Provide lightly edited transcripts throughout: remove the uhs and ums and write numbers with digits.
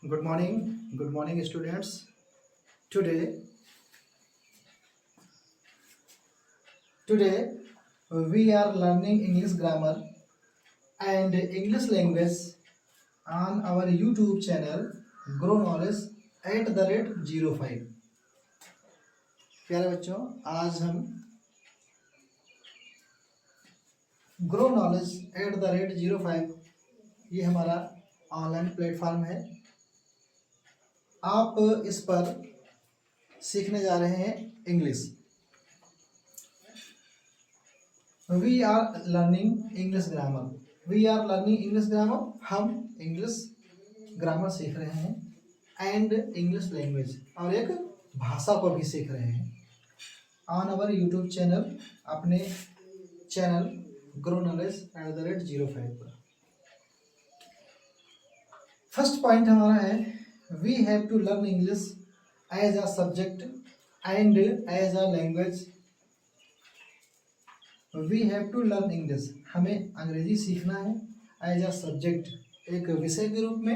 Good morning, students. Today, today we are learning English grammar and English language on our YouTube channel Grow Knowledge @05। प्यारे बच्चों, आज हम grow knowledge @05 ये हमारा online platform है। आप इस पर सीखने जा रहे हैं English. We are learning English grammar. We are learning English grammar, हम इंग्लिश ग्रामर सीख रहे हैं एंड इंग्लिश लैंग्वेज, और एक भाषा को भी सीख रहे हैं ऑन अवर यूट्यूब चैनल, अपने चैनल ग्रो नॉलेज @05 पर। फर्स्ट पॉइंट हमारा है we have to learn English as a subject and as a language. We have to learn English, हमें अंग्रेजी सीखना है एज अ सब्जेक्ट, एक विषय के रूप में,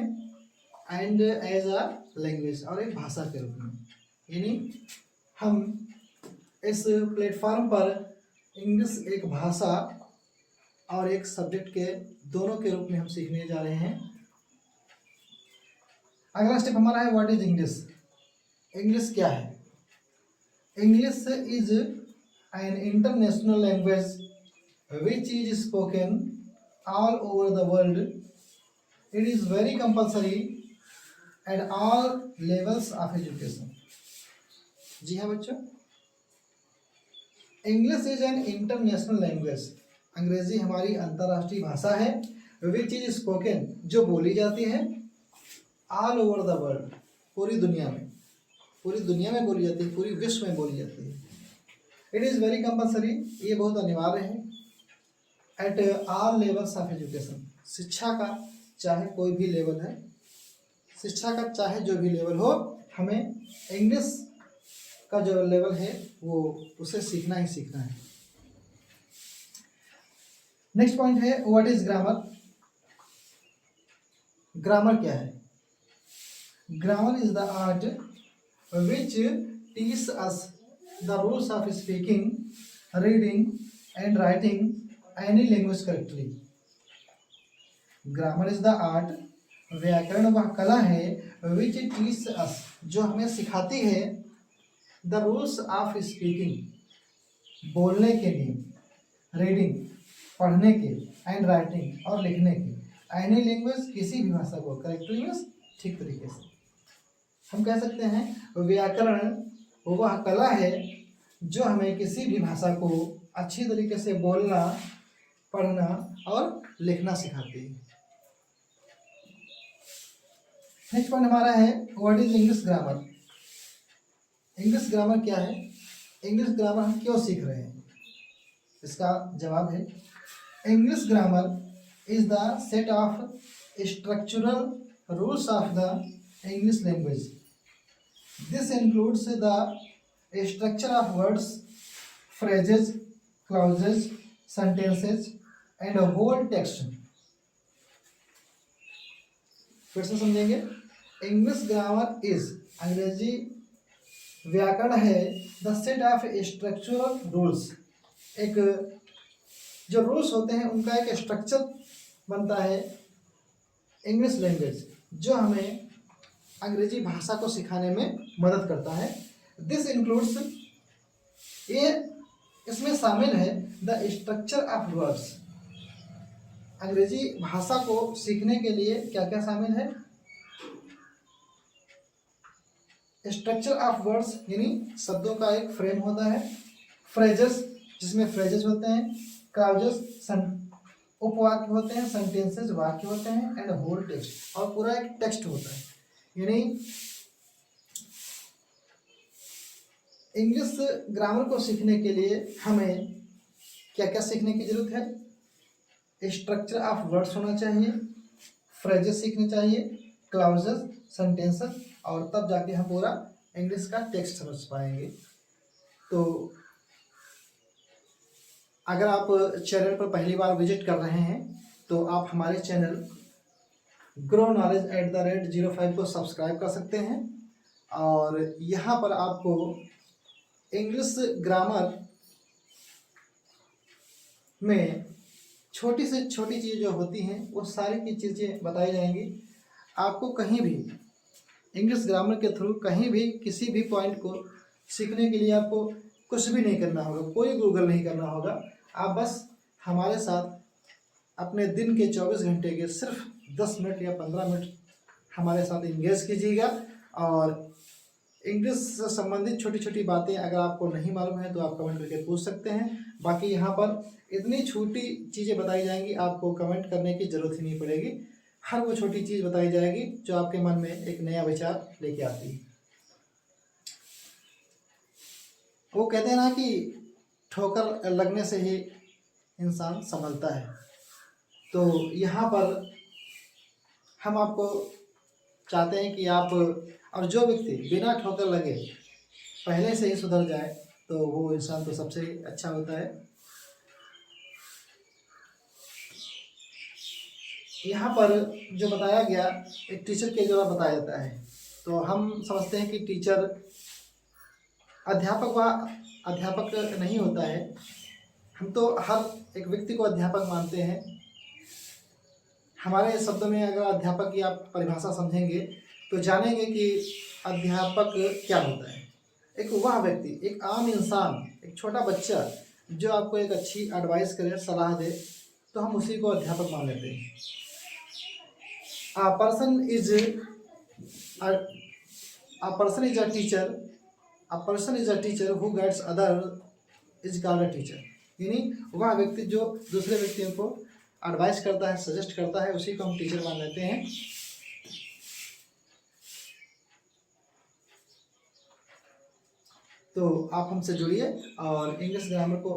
एंड एज अ लैंग्वेज, और एक भाषा के रूप में। यानी हम इस प्लेटफॉर्म पर इंग्लिश एक भाषा और एक सब्जेक्ट के दोनों के रूप में हम सीखने जा रहे हैं। अगला स्टेप हमारा है व्हाट इज इंग्लिश। इंग्लिश क्या है? English is an international language which is spoken all over the world. It is very compulsory at all levels of education. जी हाँ बच्चों, English is an international language, अंग्रेजी हमारी अंतर्राष्ट्रीय भाषा है, विच इज स्पोकन, जो बोली जाती है, ऑल ओवर द वर्ल्ड, पूरी दुनिया में बोली जाती है, पूरी विश्व में बोली जाती है। इट इज़ वेरी कंपल्सरी, ये बहुत अनिवार्य है। At all levels of education, शिक्षा का चाहे कोई भी लेवल है, शिक्षा का चाहे जो भी लेवल हो, हमें इंग्लिश का जो लेवल है वो उसे सीखना ही सीखना है। नेक्स्ट पॉइंट है व्हाट इज ग्रामर। ग्रामर क्या है? Grammar is the art which teach us the rules of speaking, reading and writing any language correctly. Grammar is the art, व्याकरण वह कला है, which teaches us, जो हमें सिखाती है, the rules of speaking, बोलने के नियम, reading, पढ़ने के, and writing, और लिखने के, any language, किसी भी भाषा को, correctly means ठीक तरीके से। हम कह सकते हैं व्याकरण वह कला है जो हमें किसी भी भाषा को अच्छी तरीके से बोलना, पढ़ना और लिखना सिखाती है। नेक्स्ट पॉइंट हमारा है what is English grammar. English grammar क्या है? इंग्लिश ग्रामर हम क्यों सीख रहे हैं? इसका जवाब है English grammar is the set of structural rules of the English language. This includes the structure of words, phrases, clauses, sentences, and a whole text. फिर से समझेंगे। इंग्लिश ग्रामर इज, अंग्रेजी व्याकरण है, the set of structural rules, एक जो rules होते हैं उनका एक स्ट्रक्चर बनता है इंग्लिश लैंग्वेज, जो हमें अंग्रेजी भाषा को सिखाने में मदद करता है। दिस इंक्लूड्स, ये इसमें शामिल है द स्ट्रक्चर ऑफ वर्ड्स। अंग्रेजी भाषा को सीखने के लिए क्या क्या शामिल है? स्ट्रक्चर ऑफ वर्ड्स यानी शब्दों का एक फ्रेम होता है, फ्रेजेस जिसमें फ्रेजेस होते हैं, क्लाउजेस उपवाक्य होते हैं, सेंटेंसेस वाक्य होते हैं, एंड होल टेक्स्ट, और पूरा एक टेक्स्ट होता है। यानी इंग्लिश ग्रामर को सीखने के लिए हमें क्या क्या सीखने की जरूरत है? स्ट्रक्चर ऑफ वर्ड्स होना चाहिए, फ्रेजेस सीखने चाहिए, क्लाउजेस, सेंटेंसेस, और तब जाके हम पूरा इंग्लिश का टेक्स्ट समझ पाएंगे। तो अगर आप चैनल पर पहली बार विजिट कर रहे हैं तो आप हमारे चैनल growknowledge@05 को सब्सक्राइब कर सकते हैं। और यहाँ पर आपको इंग्लिश ग्रामर में छोटी से छोटी चीज़ जो होती हैं वो सारी की चीज़ें बताई जाएंगी। आपको कहीं भी इंग्लिश ग्रामर के थ्रू कहीं भी किसी भी पॉइंट को सीखने के लिए आपको कुछ भी नहीं करना होगा, कोई गूगल नहीं करना होगा। आप बस हमारे साथ अपने दिन के 24 घंटे के सिर्फ 10 मिनट या 15 मिनट हमारे साथ इंगेज कीजिएगा। और इंग्लिश से संबंधित छोटी छोटी बातें अगर आपको नहीं मालूम है तो आप कमेंट करके पूछ सकते हैं। बाकी यहाँ पर इतनी छोटी चीज़ें बताई जाएंगी, आपको कमेंट करने की ज़रूरत ही नहीं पड़ेगी। हर वो छोटी चीज़ बताई जाएगी जो आपके मन में एक नया विचार लेके आती है। वो कहते हैं ना कि ठोकर लगने से ही इंसान संभलता है। तो यहाँ पर हम आपको चाहते हैं कि आप, और जो व्यक्ति बिना ठोकर लगे पहले से ही सुधर जाए तो वो इंसान तो सबसे अच्छा होता है। यहाँ पर जो बताया गया एक टीचर के द्वारा बताया जाता है। तो हम समझते हैं कि टीचर अध्यापक नहीं होता है। हम तो हर एक व्यक्ति को अध्यापक मानते हैं। हमारे शब्दों में अगर अध्यापक की आप परिभाषा समझेंगे तो जानेंगे कि अध्यापक क्या होता है। एक वह व्यक्ति, एक आम इंसान, एक छोटा बच्चा जो आपको एक अच्छी एडवाइस करे, सलाह दे, तो हम उसी को अध्यापक मान लेते हैं। A person is a teacher who guides other is called a teacher। यानी वह व्यक्ति जो दूसरे व्यक्तियों को एडवाइस करता है, सजेस्ट करता है, उसी को हम टीचर मान लेते हैं। तो आप हमसे जुड़िए और इंग्लिश ग्रामर को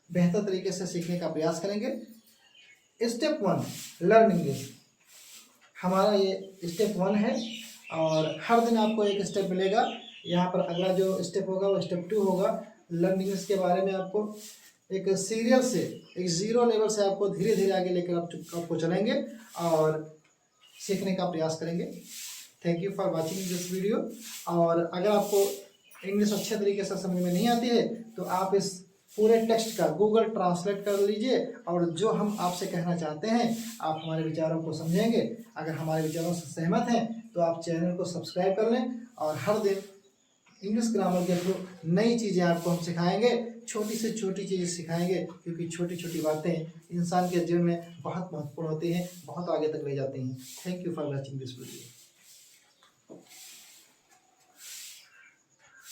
बेहतर तरीके से सीखने का प्रयास करेंगे। स्टेप 1 लर्न इंग्लिश, हमारा ये स्टेप 1 है। और हर दिन आपको एक स्टेप मिलेगा। यहाँ पर अगला जो स्टेप होगा वो स्टेप 2 होगा। लर्न इंग्लिश के बारे में आपको एक सीरियल से, एक ज़ीरो लेवल से आपको धीरे धीरे आगे लेकर आपको चलेंगे और सीखने का प्रयास करेंगे। Thank you for watching this video. और अगर आपको इंग्लिश अच्छे तरीके से समझ में नहीं आती है तो आप इस पूरे टेक्स्ट का गूगल ट्रांसलेट कर लीजिए और जो हम आपसे कहना चाहते हैं आप हमारे विचारों को समझेंगे। अगर हमारे विचारों से सहमत हैं तो आप चैनल को सब्सक्राइब कर लें। और हर दिन इंग्लिश ग्रामर के थ्रू नई चीज़ें आपको हम सिखाएंगे, छोटी से छोटी चीज़ें सिखाएंगे, क्योंकि छोटी छोटी बातें इंसान के जीवन में बहुत महत्वपूर्ण होती हैं, बहुत आगे तक ले जाती हैं। Thank you for watching this video.